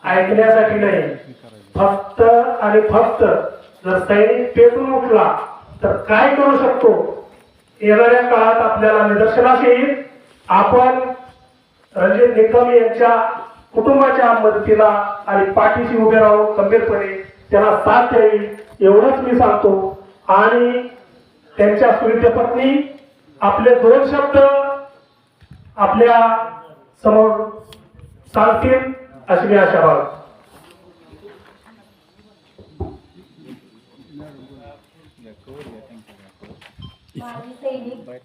ऐकण्यासाठी नाही, फक्त आणि फक्त जर सैनिक पेटून उठला तर काय करू शकतो येणाऱ्या काळात आपल्याला निदर्शनास येईल. आपण रणजित निकम यांच्या कुटुंबाच्या मदतीला आणि पाठीशी उभे राहून खंबीरपणे त्याला साथ द्यावी एवढंच मी सांगतो. आणि त्यांच्या सुविद्य पत्नी आपले 2 शब्द आपल्या समोर सांगतील अशी मी आशा बाळगतो.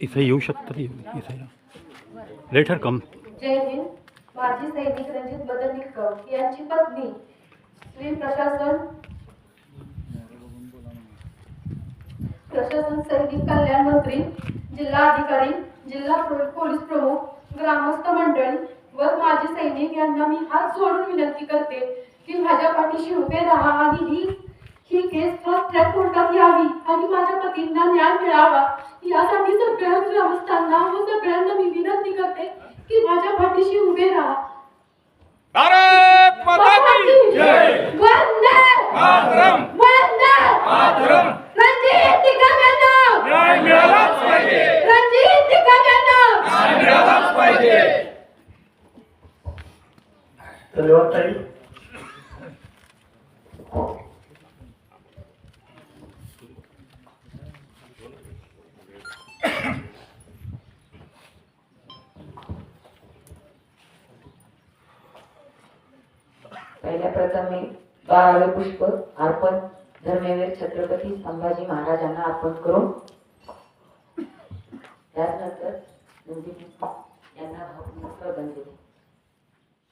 इथे येऊ शकतात, इथे लेटर कम. जय हिंद. माजी सैनिक रणजित बदन निकम यांची पत्नी श्री प्रशासन सैनिक कल्याण मंत्री, जिल्हा अधिकारी, जिल्हा पोलीस प्रमुख, ग्रामस्थ मंडळी व माजी सैनिक यांना मी हात जोडून विनंती करते की माझ्या पाठीशी उभे राहा आणि ही केस फास्ट ट्रॅक कोर्टात यावी आणि माझ्या पतींना न्याय मिळावा यासाठी सगळ्या ग्रामस्थांना व सगळ्यांना मी विनंती करते की माझ्या पाठीशी उभे राहा. भारत माता की जय. वंदे मातरम. वंदे मातरम. रणजित निकम यांना न्याय मिळालाच पाहिजे. रणजित निकम यांना न्याय मिळालाच पाहिजे. धन्यवाद ताई. पहिल्या प्रथम मी 12वे पुष्प अर्पण धर्मवीर छत्रपती संभाजी महाराजांना अर्पण करून त्यानंतर यांना भावपूर्ण दिले.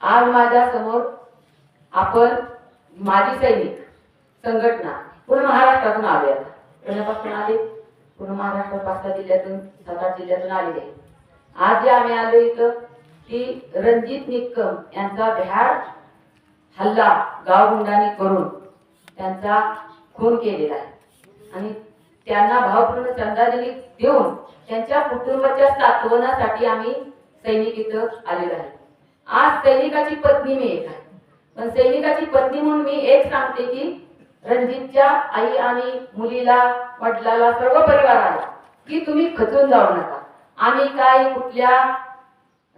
आज माझ्या समोर आपण माजी सैनिक संघटना पूर्ण महाराष्ट्रातून आले, पुण्यापासून आले, पूर्ण महाराष्ट्र 5 जिल्ह्यातून 7-8 जिल्ह्यातून आलेले. आज जे आम्ही आलो इथं की रणजित निकम यांचा भ्याड हल्ला गावगुंडांनी करून त्यांचा खून केलेला आहे आणि त्यांना भावपूर्ण श्रद्धांजली देऊन त्यांच्या कुटुंबाच्या सात्वनासाठी आम्ही सैनिक इथं आलेलो आहे. आज सैनिकाची पत्नी मी एक आहे, पण सैनिकाची पत्नी म्हणून मी एक सांगते की रणजितच्या आई आणि मुलीला, वडिलाला, सर्व परिवाराला की तुम्ही खचून जाऊ नका. आम्ही काय कुठल्या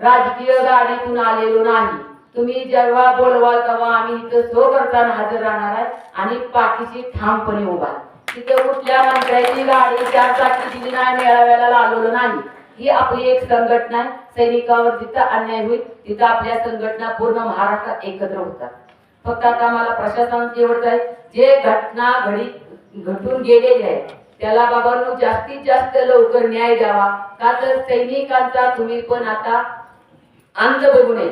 राजकीय गाडीतून आलेलो नाही. तुम्ही जेव्हा बोलवाल तेव्हा आम्ही इथं सो करताना हजर राहणार आहे आणि पाठीशी ठामपणे उभा. तिथे कुठल्या मंत्र्याची गाडी 4 चाकी दिली नाही, मेळाव्याला आलेलो नाही. ही आपली एक संघटना आहे. सैनिकावर जिथं अन्याय होईल तिथं आपल्या संघटना पूर्ण महाराष्ट्रात एकत्र होतात. फक्त आता मला प्रशासनाची एवढंच आहे, जे घटना घडून गेलेली आहे त्याला बाबांनो जास्तीत जास्त लवकर न्याय द्यावा. का तर सैनिकांचा तुम्ही पण आता अंत बघू नये.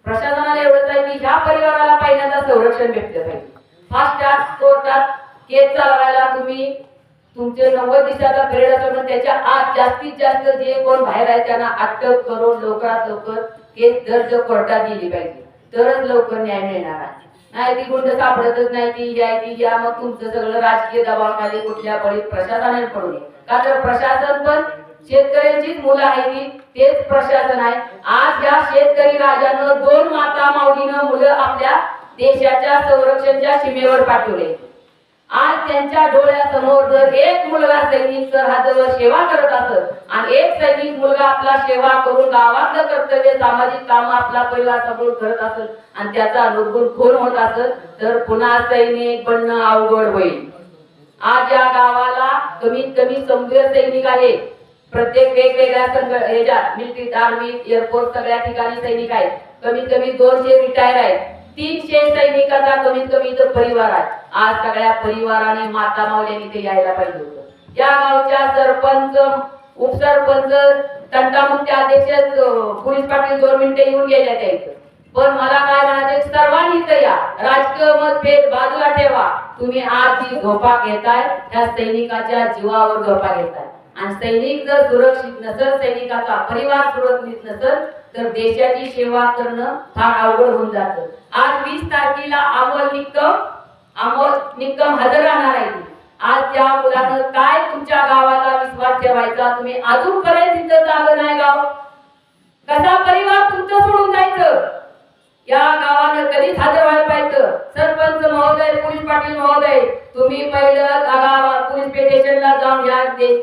प्रशासनाला एवढंच आहे की ह्या परिवाराला पहिल्यांदा संरक्षण भेटलं पाहिजे. फास्ट ट्रॅक कोर्टात केस चालवायला तुम्ही तुमचे 90 दिवसाचा पिरियड असतो, पण त्याच्या आत जास्तीत जास्त जे कोण बाहेर आहे त्यांना अटक करून लवकरात लवकर केस दर्ज कोर्टात दिली पाहिजे, तरच लवकर न्याय मिळणार आहे. नाही ती गुंड सापडतच नाही, ती या मग तुमचं सगळं राजकीय दबावाखाली कुठल्या पडीत प्रशासनाने पडू नये. का तर प्रशासन पण शेतकऱ्यांचीच मुलं आहे, तेच प्रशासन आहे. आज या शेतकरी राजानं 2 माता माऊलीनं मुलं आपल्या देशाच्या संरक्षणाच्या सीमेवर पाठवले. आज त्यांच्या डोळ्यासमोर जर एक मुलगा सैनिक सरहद्दीवर सेवा करत असत आणि एक सैनिक मुलगा आपला सेवा करून गावातलं कर्तव्य सामाजिक काम आपला परिवार समोर करत असत आणि त्याचा निर्गुण खून होत असत तर पुन्हा सैनिक बनणं अवघड होईल. आज या गावाला कमीत कमी 100 सैनिक आहेत. प्रत्येक वेगवेगळ्या मिलिटरी, आर्मी, एअरफोर्स सगळ्या ठिकाणी सैनिक आहेत. कमीत कमी 200 रिटायर आहेत. 300 सैनिकांचा कमीत कमी इथं परिवार आहे. आज सगळ्या परिवाराने माता माऊल्यांनी इथे यायला पाहिजे होतं. या गावच्या सरपंच, उपसरपंच, तंटामुक्ती अध्यक्ष, पोलीस पाटील 2 मिनिटं येऊन गेल्या त्या इथं. पण मला काय म्हणायचं, सर्वांनी इथं या, राजकीय मतभेद बाजूला ठेवा. तुम्ही आज जी झोपा घेताय त्या सैनिकाच्या जीवावर झोपा घेताय आणि सैनिक जर सुरक्षित नसेल, सैनिकाचा परिवार सुरक्षित नसेल तर देशाची सेवा करणं फार अवघड होऊन जातं. आज 20 तारखेला अमोल निकम हजर राहणार आहे. आज त्या मुलानं काय तुमच्या गावाला विश्वास ठेवायचा, तुम्ही अजूनपर्यंत तिथं झालं नाही गाव, कसा परिवार तुमचं सोडून जायचं या गावानं कधीच हजर व्हायला पाहिजे. सरपंच महोदय, पोलीस पाटील महोदय, तुम्ही पहिलं गावात पोलीस स्टेशनला जाऊन ह्याची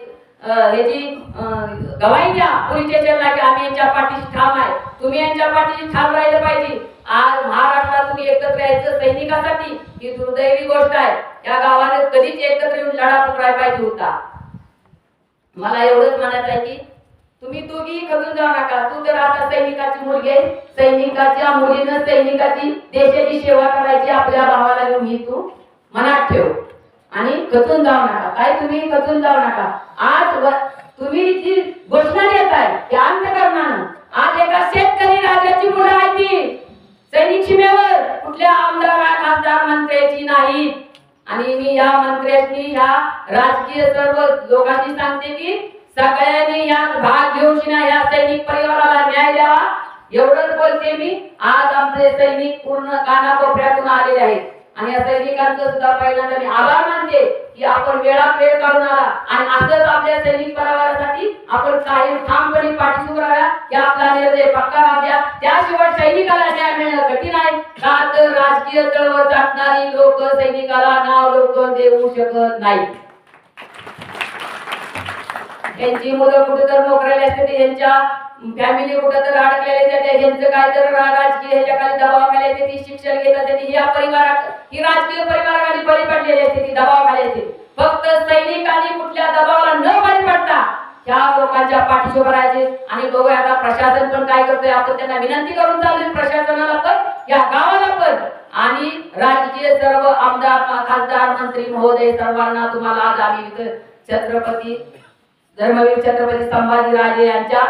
गवाही द्या पोलीस स्टेशनला की आम्ही यांच्या पाठीशी ठाम आहे. तुम्ही यांच्या पाठीशी ठाम राहिलं पाहिजे. आज महाराष्ट्रात तुम्ही एकत्र यायचं सैनिकासाठी ही दुर्दैवी गोष्ट आहे. या गावाने कधीच एकत्र येऊन लढा पकडायला पाहिजे होता. मला एवढंच म्हणायचं आहे की तुम्ही दोघी खचून जाऊ नका. तू तर आता सैनिकाची मुलगी आहे. सैनिकाच्या मुलीनं सैनिकाची देशाची सेवा करायची आपल्या भावाला घेऊन ही तू मनात ठेव आणि खचून जाऊ नका. काय तुम्ही खचून जाऊ नका. आज तुम्ही जी घोषणा देत आहे त्या अंतकरणानं आज एका शेतकरी राजाची मुलं आहे ती सैनिक सीमेवर, कुठल्या आमदार खासदार मंत्र्याची नाही. आणि मी या मंत्र्यांनी ह्या राजकीय सर्व लोकांनी सांगते की सगळ्यांनी यात भाग घेऊन या सैनिक परिवाराला न्याय द्यावा. एवढंच बोलते मी. आज आमचे सैनिक पूर्ण कानाकोपऱ्यातून आलेले आहेत आणि या सैनिकांचं सुद्धा पहिल्यांदा मी आभार मानते की आपण वेळात वेळ काढून आला आणि असंच आपल्या सैनिक परिवारासाठी आपण कायम ठामपणे पाठीशी उभं राहा. या आपला निर्णय पक्का राहूया. त्याशिवाय सैनिकाला न्याय मिळणं कठीण आहे. का तर राजकीय चळवळ टाकणारी लोक सैनिकाला नाव लोक देऊ शकत नाही. यांची मुलं कुठे तर नोकऱ्याला असते, यांच्या फॅमिली कुठं तर अडकलेले असते, यांचं काय तर राजकीय ह्याच्या खाली दबावाखाली असते, ती शिक्षण घेत असते, ही या परिवारात ही राजकीय परिवाराखाली बळी पडलेली असते, ती दबावाखाली असते. फक्त सैनिकांनी कुठल्या दबावाला न बळी पडता त्या लोकांच्या पाठीशी उभं राहायचे. आणि बघूया आता प्रशासन पण काय करतोय. आपण त्यांना विनंती करून चालू प्रशासनाला पण या गावाला पण आणि राजकीय सर्व आमदार खासदार मंत्री महोदय सर्वांना तुम्हाला आज आम्ही इथं छत्रपती धर्मवीर छत्रपती संभाजीराजे यांच्या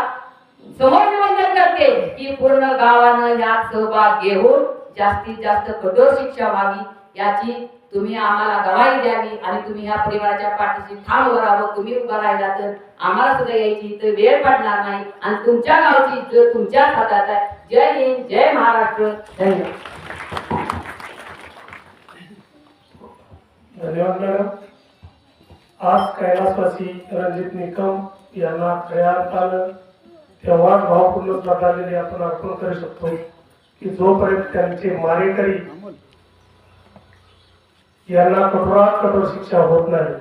समोर निवेदन करते की पूर्ण गावानं यात सहभाग घेऊन जास्तीत जास्त कठोर शिक्षा व्हावी याची तुम्ही आम्हाला गवाही द्यावी आणि तुम्ही या परिवाराच्या पाठीशी ठाम उभं राहावं. तुम्ही उभं राहिला तर आम्हाला सुद्धा यायची इथं वेळ पडणार नाही आणि तुमच्या गावची इज्जत तुमच्याच हातात आहे. जय हिंद, जय महाराष्ट्र. धन्यवाद. धन्यवाद मॅडम. आज कैलासवासी रणजित निकम यांना खऱ्या अर्थानं तेव्हाच भावपूर्ण श्रद्धांजली आपण अर्पण करू शकतो की जोपर्यंत त्यांचे मारेकरी यांना कठोरात कठोर शिक्षा होत नाही